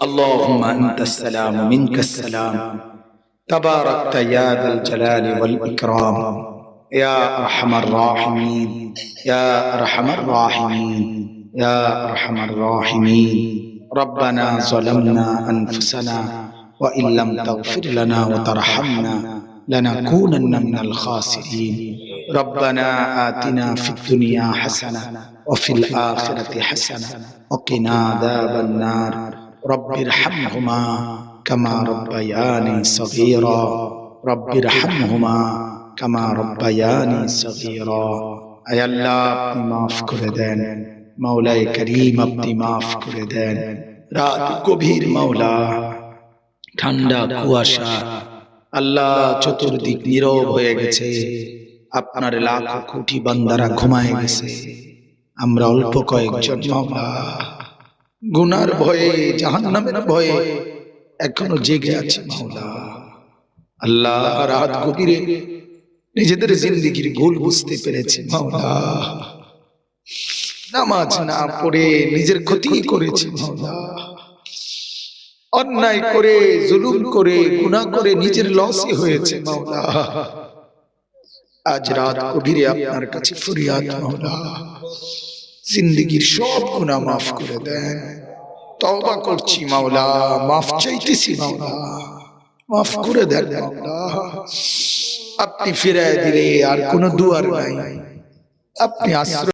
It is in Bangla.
اللهم أنت السلام منك السلام تباركت يا ذا الجلال والإكرام يا أرحم الراحمين يا أرحم الراحمين يا أرحم الراحمين ربنا ظلمنا أنفسنا وإن لم تغفر لنا وترحمنا لنكونن من الخاسرين ربنا آتنا في الدنيا حسنة وفي الآخرة حسنة وقنا عذاب النار رب ارحمهما كما ربياني صغيرا رب ارحمهما كما ربياني صغيرا اي আল্লাহ আপনি maaf করে দেন মাওলায়ে করিম আপনি maaf করে দেন রাত গভীর মাওলা ঠান্ডা কুয়াশা আল্লাহ চতুর্দিক নীরব হয়ে গেছে আপনার লাখ কোটি বান্দারা ঘুমায় গেছে আমরা অল্প কয়েকজন মাওলা গুনার ভয়ে জাহান্নামের ভয়ে এখনো জেগে আছি মাওলা আল্লাহ রাত গভীরে নিজেদের জিন্দেগির ভুল বুঝতে পেরেছি মাওলা নামাজ না পড়ে নিজের ক্ষতি করেছি মাওলা অন্যায় করে জুলুম করে গুনাহ করে নিজের লসই হয়েছে মাওলা আজ রাত গভীরে আপনার কাছে ফরিয়াদ মাওলা জিন্দেগির সব গুনাহ maaf করে দেন তওবা করছি মাওলা maaf চাইতেছি মাওলা maaf করে দেন মাওলা আপনি ফিরায় দিলে আর কোনো দুয়ার নাই আপনি আশ্রয়